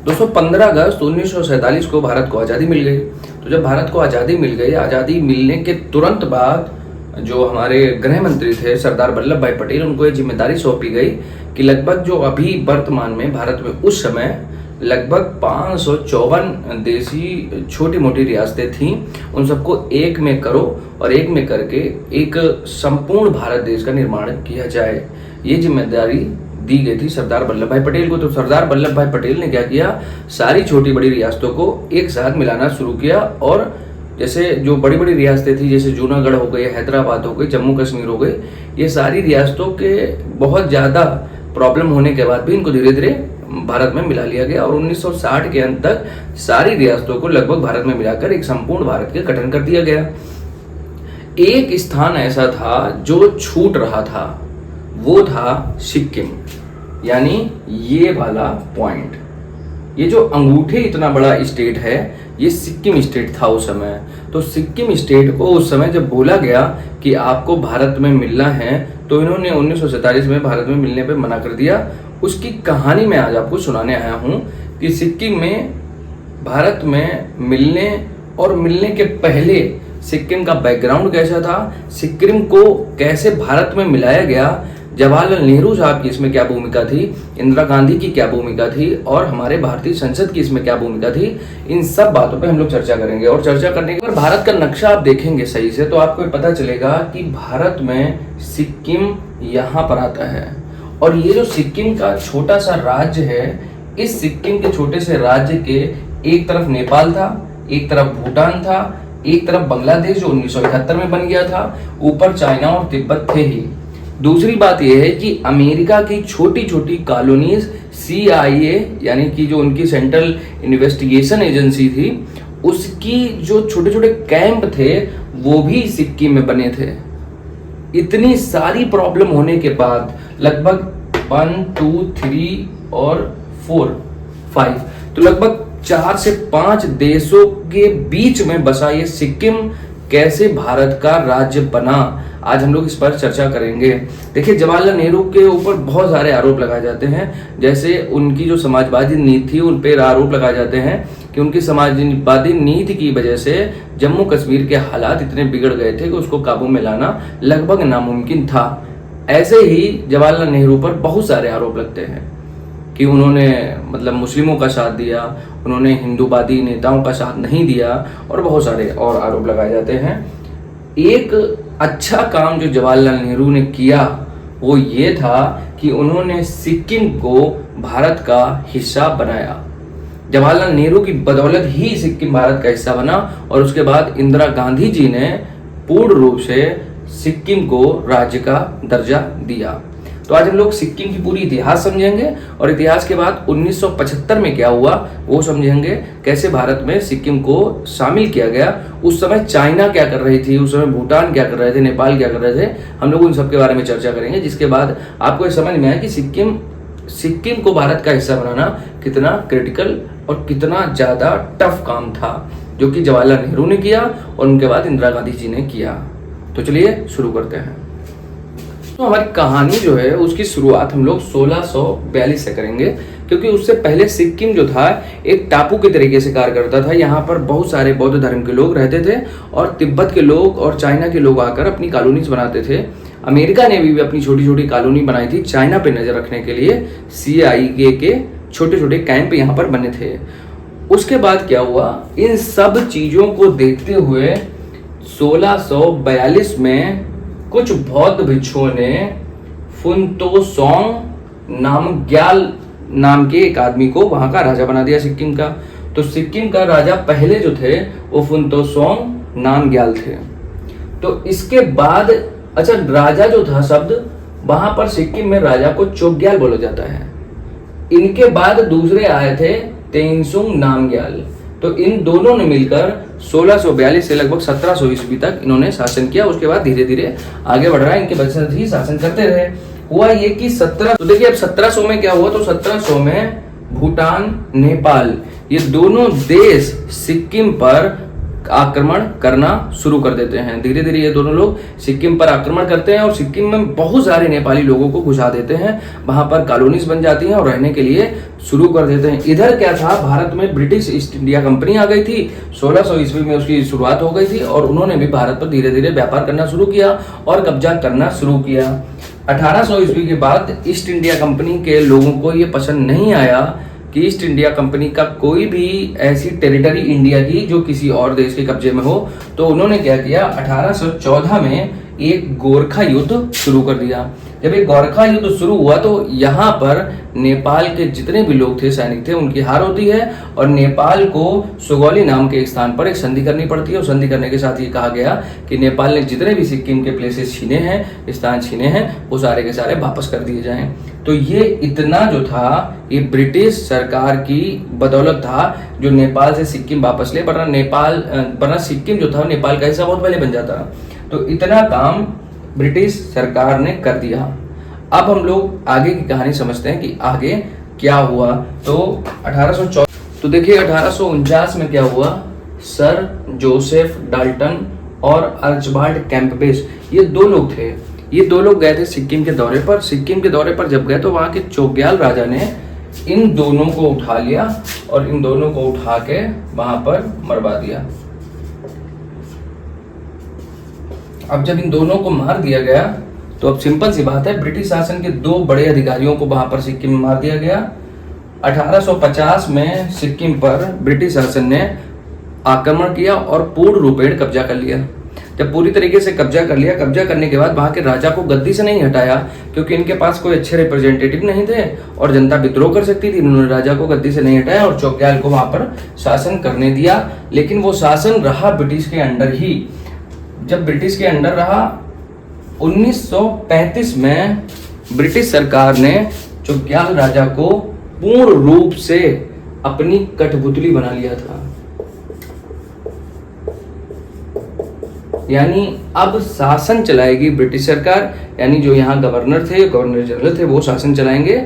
दोस्तों 15 अगस्त 1947 को भारत को आज़ादी मिल गई। तो जब भारत को आज़ादी मिल गई, आज़ादी मिलने के तुरंत बाद जो हमारे गृह मंत्री थे सरदार वल्लभ भाई पटेल, उनको ये जिम्मेदारी सौंपी गई कि लगभग जो अभी वर्तमान में भारत में उस समय लगभग 554 देशी छोटी मोटी रियासतें थीं, उन सबको एक में करो और एक में करके एक संपूर्ण भारत देश का निर्माण किया जाए। ये जिम्मेदारी दी गई थी सरदार वल्लभ भाई पटेल को। तो सरदार वल्लभ भाई पटेल ने क्या किया, सारी छोटी बड़ी रियासतों को एक साथ मिलाना शुरू किया और जैसे जो बड़ी बड़ी रियासतें थी, जैसे जूनागढ़ हो गई, हैदराबाद हो गई, जम्मू कश्मीर हो गई, ये सारी रियासतों के बहुत ज़्यादा प्रॉब्लम होने के बाद भी इनको धीरे धीरे भारत में मिला लिया गया और 1960 के अंत तक सारी रियासतों को लगभग भारत में मिलाकर एक संपूर्ण भारत के गठन कर दिया गया। एक स्थान ऐसा था जो छूट रहा था, वो था सिक्किम, यानी ये वाला पॉइंट। ये जो अंगूठे इतना बड़ा स्टेट है, ये सिक्किम स्टेट था उस समय। तो सिक्किम स्टेट को उस समय जब बोला गया कि आपको भारत में मिलना है, तो इन्होंने 1947 में भारत में मिलने पे मना कर दिया। उसकी कहानी मैं आज आपको सुनाने आया हूँ कि सिक्किम में भारत में मिलने और मिलने के पहले सिक्किम का बैकग्राउंड कैसा था, सिक्किम को कैसे भारत में मिलाया गया, जवाहरलाल नेहरू साहब की इसमें क्या भूमिका थी, इंदिरा गांधी की क्या भूमिका थी और हमारे भारतीय संसद की इसमें क्या भूमिका थी, इन सब बातों पे हम लोग चर्चा करेंगे। और चर्चा करने के बाद भारत का नक्शा आप देखेंगे सही से तो आपको पता चलेगा कि भारत में सिक्किम यहाँ पर आता है। और ये जो सिक्किम का छोटा सा राज्य है, इस सिक्किम के छोटे से राज्य के एक तरफ नेपाल था, एक तरफ भूटान था, एक तरफ बांग्लादेश जो 1971 में बन गया था, ऊपर चाइना और तिब्बत थे ही। दूसरी बात यह है कि अमेरिका की छोटी छोटी कॉलोनीज CIA यानी कि जो उनकी सेंट्रल इन्वेस्टिगेशन एजेंसी थी, उसकी जो छोटे छोटे कैंप थे वो भी सिक्किम में बने थे। इतनी सारी प्रॉब्लम होने के बाद लगभग 1, 2, 3 और 4, 5 तो लगभग 4 से 5 देशों के बीच में बसा ये सिक्किम कैसे भारत का राज्य बना, आज हम लोग इस पर चर्चा करेंगे। देखिए, जवाहरलाल नेहरू के ऊपर बहुत सारे आरोप लगाए जाते हैं, जैसे उनकी जो समाजवादी नीति थी उन पर आरोप लगाए जाते हैं कि उनकी समाजवादी नीति की वजह से जम्मू कश्मीर के हालात इतने बिगड़ गए थे कि उसको काबू में लाना लगभग नामुमकिन था। ऐसे ही जवाहरलाल नेहरू पर बहुत सारे आरोप लगते हैं कि उन्होंने मतलब मुस्लिमों का साथ दिया, उन्होंने हिंदूवादी नेताओं का साथ नहीं दिया और बहुत सारे और आरोप लगाए जाते हैं। एक अच्छा काम जो जवाहरलाल नेहरू ने किया वो ये था कि उन्होंने सिक्किम को भारत का हिस्सा बनाया। जवाहरलाल नेहरू की बदौलत ही सिक्किम भारत का हिस्सा बना और उसके बाद इंदिरा गांधी जी ने पूर्ण रूप से सिक्किम को राज्य का दर्जा दिया। तो आज हम लोग सिक्किम की पूरी इतिहास समझेंगे और इतिहास के बाद 1975 में क्या हुआ वो समझेंगे, कैसे भारत में सिक्किम को शामिल किया गया, उस समय चाइना क्या कर रही थी, उस समय भूटान क्या कर रहे थे, नेपाल क्या कर रहे थे, हम लोग उन सब के बारे में चर्चा करेंगे। जिसके बाद आपको ये समझ में आए कि सिक्किम को भारत का हिस्सा बनाना कितना क्रिटिकल और कितना ज़्यादा टफ काम था, जो कि जवाहरलाल नेहरू ने किया और उनके बाद इंदिरा गांधी जी ने किया। तो चलिए शुरू करते हैं। तो हमारी कहानी जो है उसकी शुरुआत हम लोग 1642 से करेंगे, क्योंकि उससे पहले सिक्किम जो था एक टापू के तरीके से कार्य करता था। यहाँ पर बहुत सारे बौद्ध धर्म के लोग रहते थे और तिब्बत के लोग और चाइना के लोग आकर अपनी कॉलोनीज बनाते थे। अमेरिका ने भी अपनी छोटी छोटी कॉलोनी बनाई थी चाइना पे नजर रखने के लिए। CIA के छोटे छोटे कैंप यहाँ पर बने थे। उसके बाद क्या हुआ, इन सब चीजों को देखते हुए 1642 में कुछ बौद्ध भिक्षुओं ने फुनतोसोंग नामग्याल नाम के एक आदमी को वहां का राजा बना दिया सिक्किम का। तो सिक्किम का राजा पहले जो थे वो फुनतोसोंग नामग्याल थे। तो इसके बाद अच्छा, राजा जो था शब्द वहां पर सिक्किम में राजा को चोग्याल बोला जाता है। इनके बाद दूसरे आए थे तेंसुंग नामग्याल। तो इन दोनों ने मिलकर 1642 से लगभग 1700 ईस्वी तक इन्होंने शासन किया। उसके बाद धीरे धीरे आगे बढ़ रहा है, इनके वंशज ही शासन करते रहे। हुआ ये कि 17 तो देखिए अब 1700 में क्या हुआ, तो 1700 में भूटान, नेपाल ये दोनों देश सिक्किम पर आक्रमण करना शुरू कर देते हैं। धीरे धीरे ये दोनों लोग सिक्किम पर आक्रमण करते हैं और सिक्किम में बहुत सारे नेपाली लोगों को घुसा देते हैं। वहां पर कॉलोनीज बन जाती हैं और रहने के लिए शुरू कर देते हैं। इधर क्या था, भारत में ब्रिटिश ईस्ट इंडिया कंपनी आ गई थी। 1600 ईस्वी में उसकी शुरुआत हो गई थी और उन्होंने भी भारत पर धीरे धीरे व्यापार करना शुरू किया और कब्जा करना शुरू किया। 1800 ईस्वी के बाद ईस्ट इंडिया कंपनी के लोगों को ये पसंद नहीं आया कि ईस्ट इंडिया कंपनी का कोई भी ऐसी टेरिटरी इंडिया की जो किसी और देश के कब्जे में हो, तो उन्होंने क्या किया, 1814 में एक गोरखा युद्ध शुरू कर दिया। जब एक गोरखा युद्ध शुरू हुआ तो यहाँ पर नेपाल के जितने भी लोग थे, सैनिक थे, उनकी हार होती है और नेपाल को सुगौली नाम के एक स्थान पर एक संधि करनी पड़ती है। और संधि करने के साथ ये कहा गया कि नेपाल ने जितने भी सिक्किम के प्लेसेस छीने हैं, स्थान छीने हैं, वो सारे के सारे वापस कर दिए जाएं। तो ये इतना जो था, ये ब्रिटिश सरकार की बदौलत था जो नेपाल से सिक्किम वापस ले, वरना सिक्किम जो था नेपाल का हिस्सा बहुत पहले बन जाता। तो इतना काम ब्रिटिश सरकार ने कर दिया। अब हम लोग आगे की कहानी समझते हैं कि आगे क्या हुआ। तो 1814, तो देखिए 1849 में क्या हुआ, सर जोसेफ डाल्टन और अर्चबाल्ड कैंपबेल, ये दो लोग थे। ये दो लोग गए थे सिक्किम के दौरे पर। सिक्किम के दौरे पर जब गए तो वहां के चोग्याल राजा ने इन दोनों को उठा लिया और इन दोनों को उठा के वहां पर मरवा दिया। अब जब इन दोनों को मार दिया गया तो अब सिंपल सी बात है, ब्रिटिश शासन के दो बड़े अधिकारियों को वहां पर सिक्किम में मार दिया गया। 1850 में सिक्किम पर ब्रिटिश शासन ने आक्रमण किया और पूर्ण रूपेण कब्जा कर लिया। जब पूरी तरीके से कब्जा कर लिया, कब्जा करने के बाद वहां के राजा को गद्दी से नहीं हटाया क्योंकि इनके पास कोई अच्छे रिप्रेजेंटेटिव नहीं थे और जनता विद्रोह कर सकती थी। उन्होंने राजा को गद्दी से नहीं हटाया और चोग्याल को वहां पर शासन करने दिया। लेकिन वो शासन रहा ब्रिटिश के अंडर ही। जब ब्रिटिश के अंडर रहा, 1935 में ब्रिटिश सरकार ने चोग्याल राजा को पूर्ण रूप से अपनी कठपुतली बना लिया था। यानी अब शासन चलाएगी ब्रिटिश सरकार, यानी जो यहाँ गवर्नर थे, गवर्नर जनरल थे, वो शासन चलाएंगे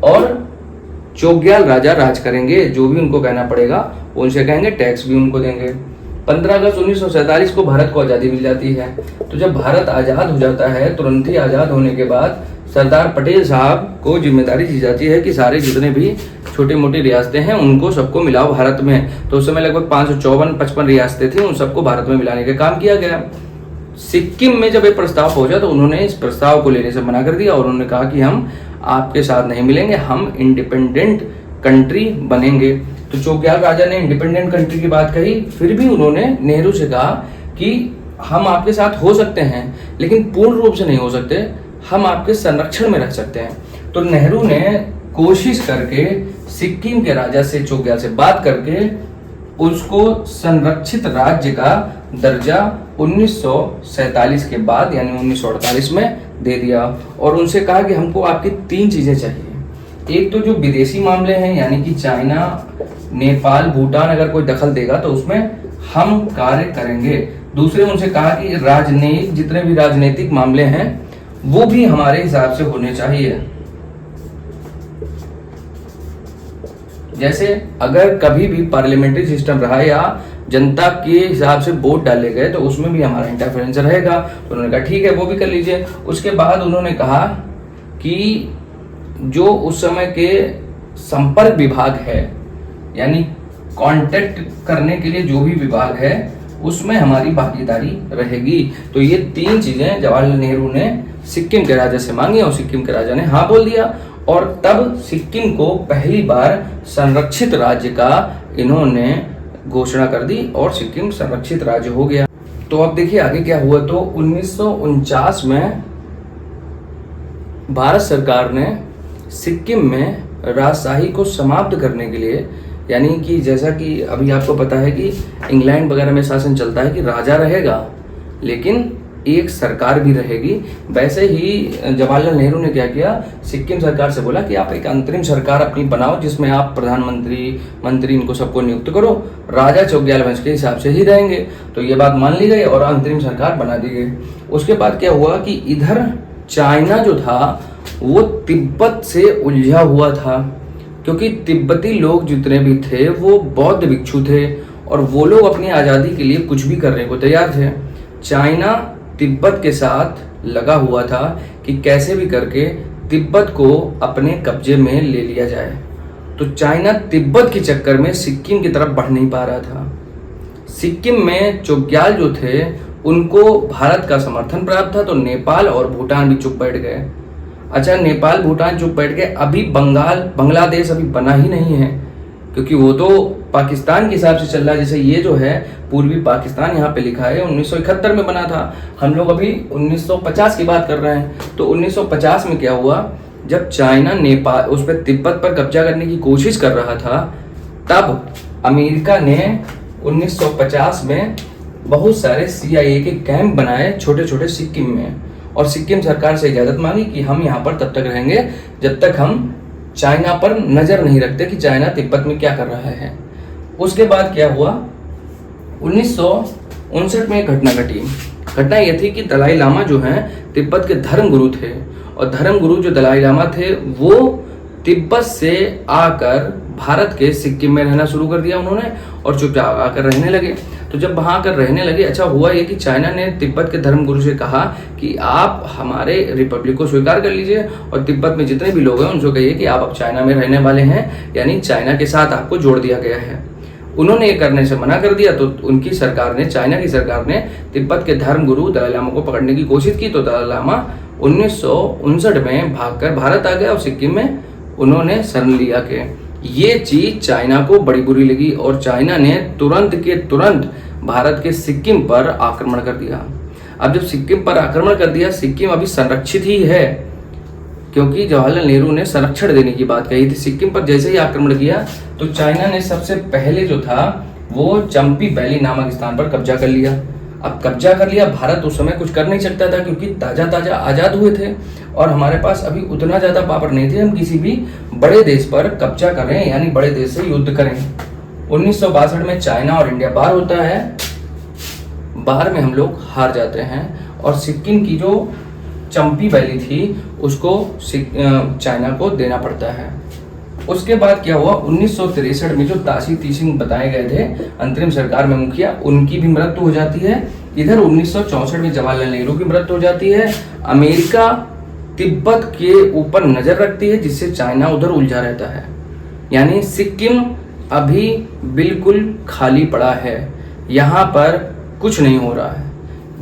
और चोग्याल राजा राज करेंगे। जो भी उनको कहना पड़ेगा वो उनसे कहेंगे, टैक्स भी उनको देंगे। 15 अगस्त 1947 को भारत को आज़ादी मिल जाती है। तो जब भारत आज़ाद हो जाता है, तुरंत ही आज़ाद होने के बाद सरदार पटेल साहब को जिम्मेदारी दी जाती है कि सारे जितने भी छोटी मोटी रियासतें हैं उनको सबको मिलाओ भारत में। तो उस समय लगभग 554-55 रियासतें थी, उन सबको भारत में मिलाने का काम किया गया। सिक्किम में जब ये प्रस्ताव पहुंचा तो उन्होंने इस प्रस्ताव को लेने से मना कर दिया और उन्होंने कहा कि हम आपके साथ नहीं मिलेंगे, हम इंडिपेंडेंट कंट्री बनेंगे। तो चोग्याल राजा ने इंडिपेंडेंट कंट्री की बात कही, फिर भी उन्होंने नेहरू से कहा कि हम आपके साथ हो सकते हैं लेकिन पूर्ण रूप से नहीं हो सकते, हम आपके संरक्षण में रह सकते हैं। तो नेहरू ने कोशिश करके सिक्किम के राजा से, चोग्याल से बात करके उसको संरक्षित राज्य का दर्जा 1947 के बाद यानी 1948 में दे दिया और उनसे कहा कि हमको आपकी 3 चीजें चाहिए। एक तो जो विदेशी मामले हैं यानी कि चाइना, नेपाल, भूटान अगर कोई दखल देगा तो उसमें हम कार्य करेंगे। दूसरे उनसे कहा कि राजनीतिक, जितने भी राजनीतिक मामले हैं वो भी हमारे हिसाब से होने चाहिए। जैसे अगर कभी भी पार्लियामेंट्री सिस्टम रहा या जनता के हिसाब से वोट डाले गए तो उसमें भी हमारा इंटरफेरेंस रहेगा। तो उन्होंने कहा ठीक है, वो भी कर लीजिए। उसके बाद उन्होंने कहा कि जो उस समय के संपर्क विभाग है यानी कांटेक्ट करने के लिए जो भी विभाग है उसमें हमारी भागीदारी रहेगी। तो ये 3 चीजें जवाहरलाल नेहरू ने सिक्किम के राजा से मांगी और सिक्किम के राजा ने हाँ बोल दिया और तब सिक्किम को पहली बार संरक्षित राज्य का इन्होंने घोषणा कर दी और सिक्किम संरक्षित राज्य हो गया। तो अब देखिए आगे क्या हुआ। तो 1949 में भारत सरकार ने सिक्किम में राजशाही को समाप्त करने के लिए, यानी कि जैसा कि अभी आपको पता है कि इंग्लैंड वगैरह में शासन चलता है कि राजा रहेगा लेकिन एक सरकार भी रहेगी, वैसे ही जवाहरलाल नेहरू ने क्या किया, सिक्किम सरकार से बोला कि आप एक अंतरिम सरकार अपनी बनाओ जिसमें आप प्रधानमंत्री, मंत्री इनको सबको नियुक्त करो, राजा चोग्याल वंश के हिसाब से ही रहेंगे। तो ये बात मान ली गई और अंतरिम सरकार बना दी गई। उसके बाद क्या हुआ कि इधर चाइना जो था वो तिब्बत से उलझा हुआ था क्योंकि तिब्बती लोग जितने भी थे वो बौद्ध भिक्षु थे और वो लोग अपनी आज़ादी के लिए कुछ भी करने को तैयार थे। चाइना तिब्बत के साथ लगा हुआ था कि कैसे भी करके तिब्बत को अपने कब्जे में ले लिया जाए। तो चाइना तिब्बत के चक्कर में सिक्किम की तरफ बढ़ नहीं पा रहा था। सिक्किम में चोग्याल जो थे उनको भारत का समर्थन प्राप्त था, तो नेपाल और भूटान भी चुप बैठ गए। अच्छा, नेपाल भूटान चुप बैठ गए। अभी बांग्लादेश अभी बना ही नहीं है, क्योंकि वो तो पाकिस्तान के हिसाब से चल रहा है। जैसे ये जो है पूर्वी पाकिस्तान यहाँ पे लिखा है 1971 में बना था, हम लोग अभी 1950 की बात कर रहे हैं। तो 1950 में क्या हुआ, जब चाइना नेपाल उस पर तिब्बत पर कब्जा करने की कोशिश कर रहा था, तब अमेरिका ने 1950 में बहुत सारे CIA के कैंप बनाए छोटे छोटे सिक्किम में, और सिक्किम सरकार से इजाज़त मांगी कि हम यहाँ पर तब तक रहेंगे जब तक हम चाइना पर नज़र नहीं रखते कि चाइना तिब्बत में क्या कर रहा है। उसके बाद क्या हुआ, 1959 में एक घटना घटी। घटना यह थी कि दलाई लामा जो हैं तिब्बत के धर्म गुरु थे, और धर्म गुरु जो दलाई लामा थे वो तिब्बत से आकर भारत के सिक्किम में रहना शुरू कर दिया उन्होंने, और चुपचाप आकर रहने लगे। तो जब वहाँ आकर रहने लगे, अच्छा हुआ ये कि चाइना ने तिब्बत के धर्मगुरु से कहा कि आप हमारे रिपब्लिक को स्वीकार कर लीजिए, और तिब्बत में जितने भी लोग हैं उनसे कहिए कि आप अब चाइना में रहने वाले हैं, यानी चाइना के साथ आपको जोड़ दिया गया है। उन्होंने ये करने से मना कर दिया, तो उनकी सरकार ने, चाइना की सरकार ने तिब्बत के धर्मगुरु दलाई लामा को पकड़ने की कोशिश की। तो दलाई लामा 1959 में भागकर भारत आ गया, और सिक्किम में उन्होंने शरण लिया के ये चीज चाइना को बड़ी बुरी लगी, और चाइना ने तुरंत के तुरंत भारत के सिक्किम पर आक्रमण कर दिया। अब जब सिक्किम पर आक्रमण कर दिया, सिक्किम अभी संरक्षित ही है, क्योंकि जवाहरलाल नेहरू ने संरक्षण देने की बात कही थी। सिक्किम पर जैसे ही आक्रमण किया, तो चाइना ने सबसे पहले जो था वो चंपी वैली नामक स्थान पर कब्जा कर लिया। अब कब्जा कर लिया, भारत उस समय कुछ कर नहीं सकता था, क्योंकि ताजा ताजा आज़ाद हुए थे, और हमारे पास अभी उतना ज़्यादा पावर नहीं थे हम किसी भी बड़े देश पर कब्जा करें, यानी बड़े देश से युद्ध करें। 1962 में चाइना और इंडिया बार होता है, बार में हम लोग हार जाते हैं, और सिक्किम की जो चंपी वैली थी उसको चाइना को देना पड़ता है। उसके बाद क्या हुआ, 1963 में जो ताशी तीसिंग बताए गए थे अंतरिम सरकार में मुखिया, उनकी भी मृत्यु हो जाती है। इधर 1964 में जवाहरलाल नेहरू की मृत्यु हो जाती है। अमेरिका तिब्बत के ऊपर नजर रखती है, जिससे चाइना उधर उलझा रहता है, यानी सिक्किम अभी बिल्कुल खाली पड़ा है, यहाँ पर कुछ नहीं हो रहा है।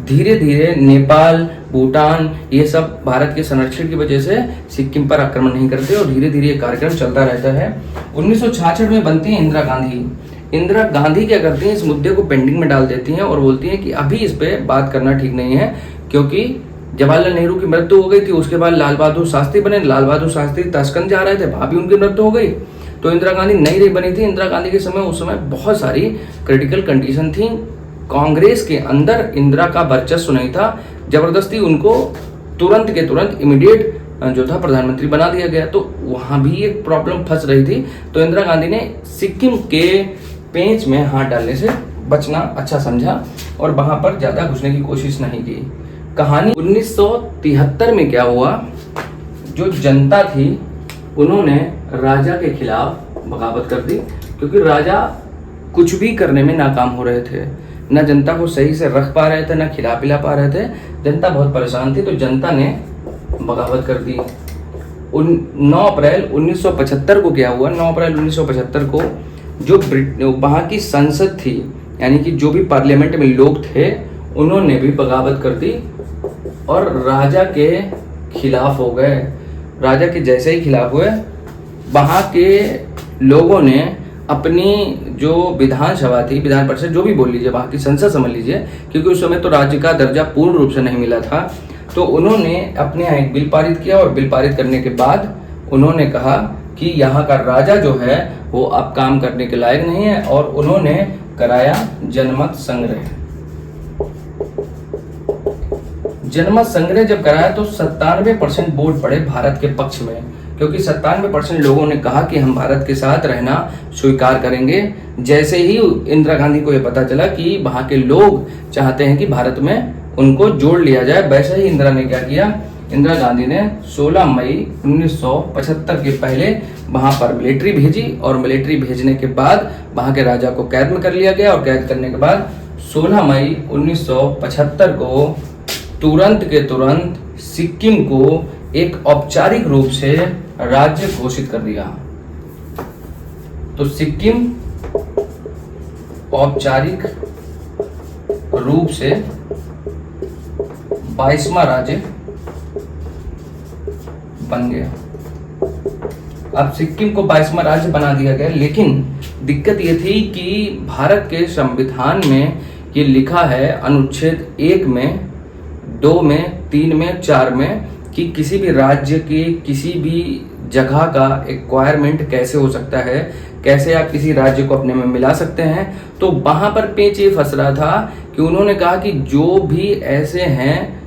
धीरे धीरे नेपाल, भूटान ये सब भारत के संरक्षण की वजह से सिक्किम पर आक्रमण नहीं करते, और धीरे धीरे ये कार्यक्रम चलता रहता है। 1966 में बनती है इंदिरा गांधी। इंदिरा गांधी क्या करती हैं, इस मुद्दे को पेंडिंग में डाल देती हैं, और बोलती हैं कि अभी इस पे बात करना ठीक नहीं है, क्योंकि जवाहरलाल नेहरू की मृत्यु हो गई थी। उसके बाद लाल बहादुर शास्त्री बने, लाल बहादुर शास्त्री ताशकंद जा रहे थे, वहां भी उनकी मृत्यु हो गई। तो इंदिरा गांधी नई नई बनी थी। इंदिरा गांधी के समय उस समय बहुत सारी क्रिटिकल कंडीशन थी। कांग्रेस के अंदर इंदिरा का वर्चस्व नहीं था, जबरदस्ती उनको तुरंत के तुरंत इमीडिएट जो था प्रधानमंत्री बना दिया गया। तो वहां भी एक प्रॉब्लम फंस रही थी। तो इंदिरा गांधी ने सिक्किम के पेंच में हाथ डालने से बचना अच्छा समझा, और वहां पर ज्यादा घुसने की कोशिश नहीं की। कहानी 1973 में क्या हुआ, जो जनता थी उन्होंने राजा के खिलाफ बगावत कर दी, क्योंकि राजा कुछ भी करने में नाकाम हो रहे थे, ना जनता को सही से रख पा रहे थे, ना खिला पिला पा रहे थे। जनता बहुत परेशान थी, तो जनता ने बगावत कर दी। 9 अप्रैल 1975 को क्या हुआ, 9 अप्रैल 1975 को जो वहाँ की संसद थी, यानी कि जो भी पार्लियामेंट में लोग थे, उन्होंने भी बगावत कर दी और राजा के खिलाफ हो गए। राजा के जैसे ही खिलाफ हुए, वहाँ के लोगों ने अपनी जो विधानसभा थी, विधान परिषद जो भी बोल लीजिए, वहाँ की संसद समझ लीजिए, क्योंकि उस समय तो राज्य का दर्जा पूर्ण रूप से नहीं मिला था, तो उन्होंने अपने यहाँ एक बिल पारित किया, और बिल पारित करने के बाद उन्होंने कहा कि यहाँ का राजा जो है वो अब काम करने के लायक नहीं है, और उन्होंने कराया जनमत संग्रह। जनमत संग्रह जब कराया तो 97% वोट पड़े भारत के पक्ष में, क्योंकि 97% लोगों ने कहा कि हम भारत के साथ रहना स्वीकार करेंगे। जैसे ही इंदिरा गांधी को यह पता चला कि वहाँ के लोग चाहते हैं कि भारत में उनको जोड़ लिया जाए, वैसे ही इंदिरा ने क्या किया, इंदिरा गांधी ने 16 मई 1975 के पहले वहां पर मिलिट्री भेजी और मिलिट्री भेजने के बाद वहां के राजा को कैद में कर लिया गया और कैद करने के बाद 16 मई 1975 को तुरंत के तुरंत सिक्किम को एक औपचारिक रूप से राज्य घोषित कर दिया। तो सिक्किम औपचारिक रूप से 22वां राज्य बन गया। अब सिक्किम को 22वां राज्य बना दिया गया, लेकिन दिक्कत ये थी कि भारत के संविधान में ये लिखा है अनुच्छेद 1 में, 2 में, 3 में, 4 में कि किसी भी राज्य के किसी भी जगह का एक्वायरमेंट कैसे हो सकता है, कैसे आप किसी राज्य को अपने में मिला सकते हैं। तो वहां पर पेच ये फंस रहा था कि उन्होंने कहा कि जो भी ऐसे हैं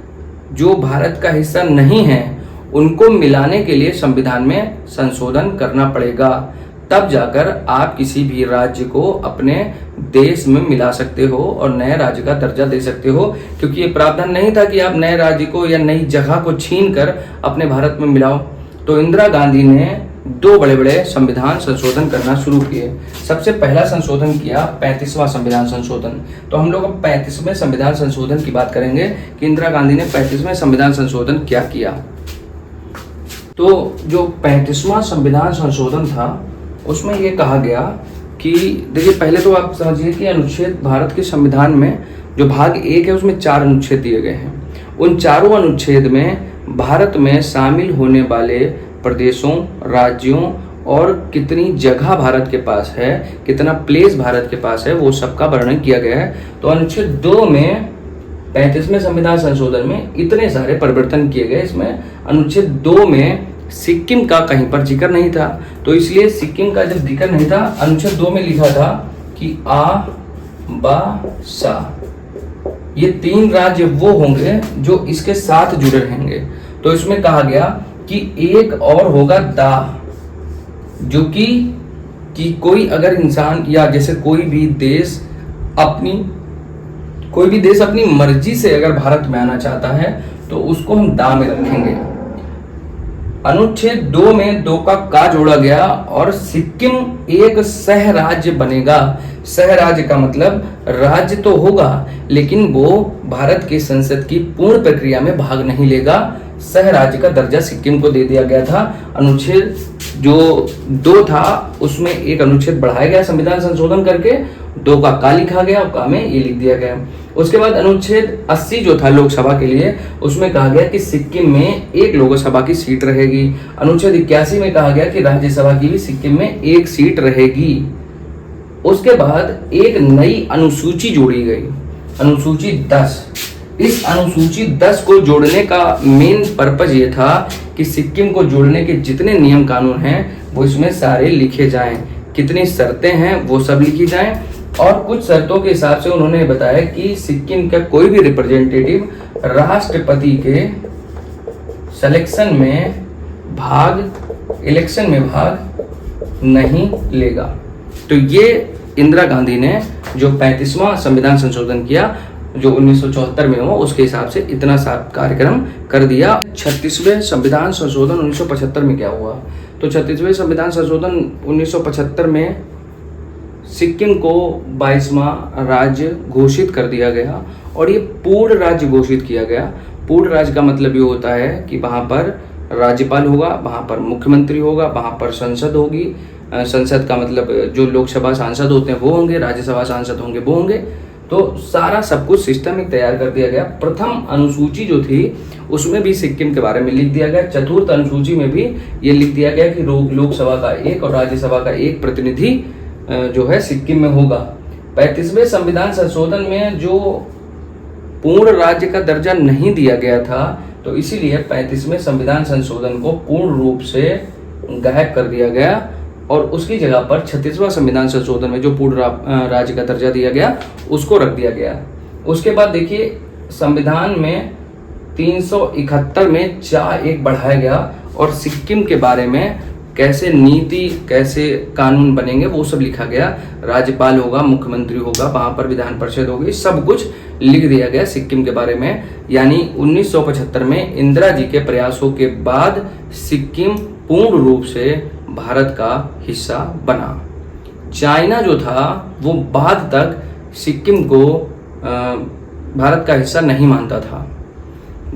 जो भारत का हिस्सा नहीं है उनको मिलाने के लिए संविधान में संशोधन करना पड़ेगा, तब जाकर आप किसी भी राज्य को अपने देश में मिला सकते हो और नए राज्य का दर्जा दे सकते हो, क्योंकि ये प्रावधान नहीं था कि आप नए राज्य को या नई जगह को छीन कर अपने भारत में मिलाओ। तो इंदिरा गांधी ने 2 बड़े बड़े संविधान संशोधन करना शुरू किए। सबसे पहला संशोधन किया 35वां संविधान संशोधन। तो हम लोग अब 35वें संविधान संशोधन की बात करेंगे कि इंदिरा गांधी ने 35वें संविधान संशोधन क्या किया। तो जो 35वां संविधान संशोधन था उसमें ये कहा गया कि देखिए, पहले तो आप समझिए कि अनुच्छेद भारत के संविधान में जो भाग 1 है उसमें 4 अनुच्छेद दिए गए हैं। उन चारों अनुच्छेद में भारत में शामिल होने वाले प्रदेशों, राज्यों और कितनी जगह भारत के पास है, कितना प्लेस भारत के पास है, वो सबका वर्णन किया गया है। तो अनुच्छेद 2 में 35वें संविधान संशोधन में इतने सारे परिवर्तन किए गए। इसमें अनुच्छेद 2 में सिक्किम का कहीं पर जिक्र नहीं था, तो इसलिए सिक्किम का जब जिक्र नहीं था, अनुच्छेद 2 में लिखा था कि आ, बा, सा, ये 3 राज्य वो होंगे जो इसके साथ जुड़े रहेंगे। तो इसमें कहा गया कि एक और होगा दा, जो कि कोई अगर इंसान या जैसे कोई भी देश अपनी मर्जी से अगर भारत में आना चाहता है तो उसको हम दा में रखेंगे। अनुच्छेद 2 में 2 का जोड़ा गया और सिक्किम एक सह राज्य बनेगा। सह राज्य का मतलब राज्य तो होगा लेकिन वो भारत की संसद की पूर्ण प्रक्रिया में भाग नहीं लेगा। सह राज्य का दर्जा सिक्किम को दे दिया गया था। अनुच्छेद जो 2 था उसमें एक अनुच्छेद बढ़ाया गया संविधान संशोधन करके, 2 का लिखा गया और का में ये लिख दिया गया। उसके बाद अनुच्छेद 80 जो था लोकसभा के लिए, उसमें कहा गया कि सिक्किम में 1 लोकसभा की सीट रहेगी। अनुच्छेद 81 में कहा गया कि राज्यसभा की भी सिक्किम में 1 सीट रहेगी। उसके बाद एक नई अनुसूची जोड़ी गई, अनुसूची 10। इस अनुसूची 10 को जोड़ने का मेन पर्पज ये था कि सिक्किम को जोड़ने के जितने नियम कानून हैं वो इसमें सारे लिखे जाएं, कितनी शर्तें हैं वो सब लिखी जाएं, और कुछ शर्तों के हिसाब से उन्होंने बताया कि सिक्किम का कोई भी रिप्रेजेंटेटिव राष्ट्रपति के इलेक्शन में भाग नहीं लेगा। तो ये इंदिरा गांधी ने जो 35वां संविधान संशोधन किया जो 1974 में हुआ, उसके हिसाब से इतना सा कार्यक्रम कर दिया। 36वें संविधान संशोधन 1975 में क्या हुआ? तो 36वें संविधान संशोधन 1975 में सिक्किम को 22वां राज्य घोषित कर दिया गया और ये पूर्ण राज्य घोषित किया गया। पूर्ण राज्य का मतलब ये होता है कि वहाँ पर राज्यपाल होगा, वहाँ पर मुख्यमंत्री होगा, वहाँ पर संसद होगी। संसद का मतलब जो लोकसभा सांसद होते हैं वो होंगे, राज्यसभा सांसद होंगे वो होंगे। तो सारा सब कुछ सिस्टम तैयार कर दिया गया। प्रथम अनुसूची जो थी उसमें भी सिक्किम के बारे में लिख दिया गया। चतुर्थ अनुसूची में भी ये लिख दिया गया कि लोकसभा का 1 और राज्यसभा का 1 प्रतिनिधि जो है सिक्किम में होगा। 35वें संविधान संशोधन में जो पूर्ण राज्य का दर्जा नहीं दिया गया था, तो इसीलिए 35वें संविधान संशोधन को पूर्ण रूप से गायब कर दिया गया और उसकी जगह पर 36वां संविधान संशोधन में जो पूर्ण राज्य का दर्जा दिया गया उसको रख दिया गया। उसके बाद देखिए संविधान में 371 में 4 एक बढ़ाया गया और सिक्किम के बारे में कैसे नीति, कैसे कानून बनेंगे, वो सब लिखा गया। राज्यपाल होगा, मुख्यमंत्री होगा, वहाँ पर विधान परिषद होगी, सब कुछ लिख दिया गया सिक्किम के बारे में। यानी 1975 में इंदिरा जी के प्रयासों के बाद सिक्किम पूर्ण रूप से भारत का हिस्सा बना। चाइना जो था वो बाद तक सिक्किम को भारत का हिस्सा नहीं मानता था।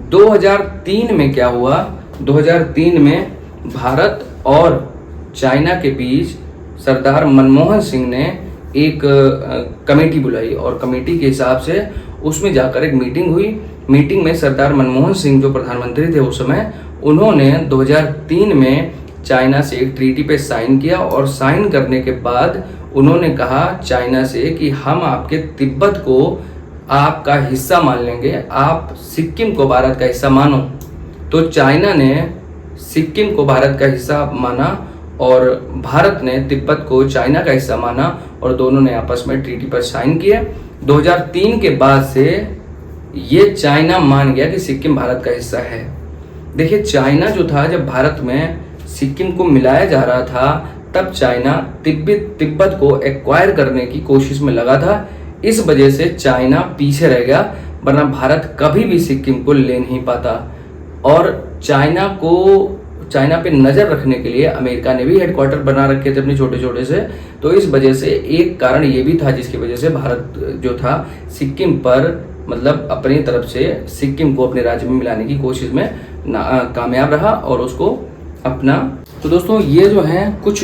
2003 में क्या हुआ, 2003 में भारत और चाइना के बीच सरदार मनमोहन सिंह ने एक कमेटी बुलाई और कमेटी के हिसाब से उसमें जाकर एक मीटिंग हुई। मीटिंग में सरदार मनमोहन सिंह जो प्रधानमंत्री थे उस समय, उन्होंने 2003 में चाइना से एक ट्रीटी पे साइन किया और साइन करने के बाद उन्होंने कहा चाइना से कि हम आपके तिब्बत को आपका हिस्सा मान लेंगे, आप सिक्किम को भारत का हिस्सा मानो। तो चाइना ने सिक्किम को भारत का हिस्सा माना और भारत ने तिब्बत को चाइना का हिस्सा माना और दोनों ने आपस में ट्रीटी पर साइन किए। 2003 के बाद से ये चाइना मान गया कि सिक्किम भारत का हिस्सा है। देखिए, चाइना जो था, जब भारत में सिक्किम को मिलाया जा रहा था तब चाइना तिब्बत को एक्वायर करने की कोशिश में लगा था। इस वजह से चाइना पीछे रह गया, वरना भारत कभी भी सिक्किम को ले नहीं पाता। और चाइना पे नज़र रखने के लिए अमेरिका ने भी हेडक्वार्टर बना रखे थे अपने छोटे छोटे से। तो इस वजह से एक कारण ये भी था जिसकी वजह से भारत जो था सिक्किम पर मतलब अपनी तरफ से सिक्किम को अपने राज्य में मिलाने की कोशिश में कामयाब रहा और उसको अपना। तो दोस्तों, ये जो हैं कुछ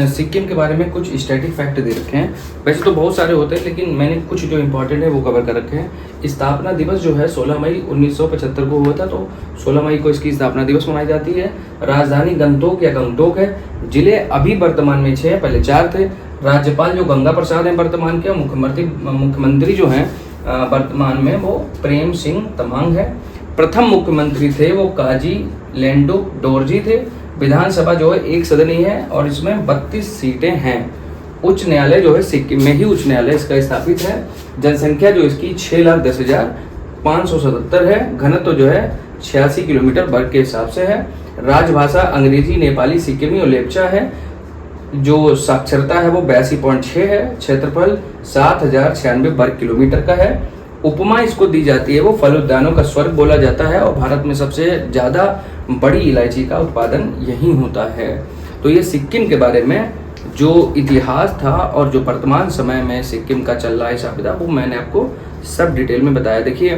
सिक्किम के बारे में कुछ स्टैटिक फैक्ट दे रखे हैं। वैसे तो बहुत सारे होते हैं लेकिन मैंने कुछ जो इंपॉर्टेंट है वो कवर कर रखे हैं। स्थापना दिवस जो है 16 मई 1975 को हुआ था, तो 16 मई को इसकी स्थापना दिवस मनाई जाती है। राजधानी गंगटोक या गंगटोक है। जिले अभी वर्तमान में 6, पहले 4 थे। राज्यपाल जो गंगा प्रसाद हैं वर्तमान के, मुख्यमंत्री जो हैं वर्तमान में वो प्रेम सिंह तमांग है। प्रथम मुख्यमंत्री थे वो काजी लेंडुक डोरजी थे। विधानसभा जो है एक सदनीय है और इसमें 32 सीटें हैं। उच्च न्यायालय जो है सिक्किम में ही उच्च न्यायालय इसका स्थापित है। जनसंख्या जो इसकी 6,10,577 है। घनत्व जो है 86 किलोमीटर वर्ग के हिसाब से है। राजभाषा अंग्रेजी, नेपाली, सिक्किमी और लेप्चा है। जो साक्षरता है वो 82.6 है। क्षेत्रफल 7,096 वर्ग किलोमीटर का है। उपमा इसको दी जाती है वो फल उद्यानों का स्वर्ग बोला जाता है और भारत में सबसे ज़्यादा बड़ी इलायची का उत्पादन यहीं होता है। तो ये सिक्किम के बारे में जो इतिहास था और जो वर्तमान समय में सिक्किम का चल रहा है हिसाब किताब, वो मैंने आपको सब डिटेल में बताया। देखिए,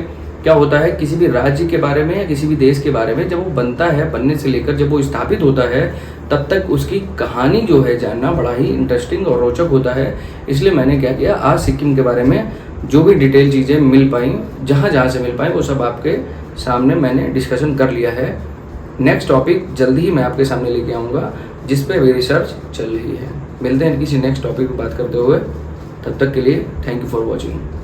क्या होता है किसी भी राज्य के बारे में या किसी भी देश के बारे में, जब वो बनता है, बनने से लेकर जब वो स्थापित होता है तब तक उसकी कहानी जो है जानना बड़ा ही इंटरेस्टिंग और रोचक होता है। इसलिए मैंने क्या किया, आज सिक्किम के बारे में जो भी डिटेल चीज़ें मिल पाई, जहाँ से मिल पाई, वो सब आपके सामने मैंने डिस्कशन कर लिया है। नेक्स्ट टॉपिक जल्दी ही मैं आपके सामने लेके आऊँगा जिस पे भी रिसर्च चल रही है। मिलते हैं किसी नेक्स्ट टॉपिक पर बात करते हुए। तब तक के लिए थैंक यू फॉर वॉचिंग।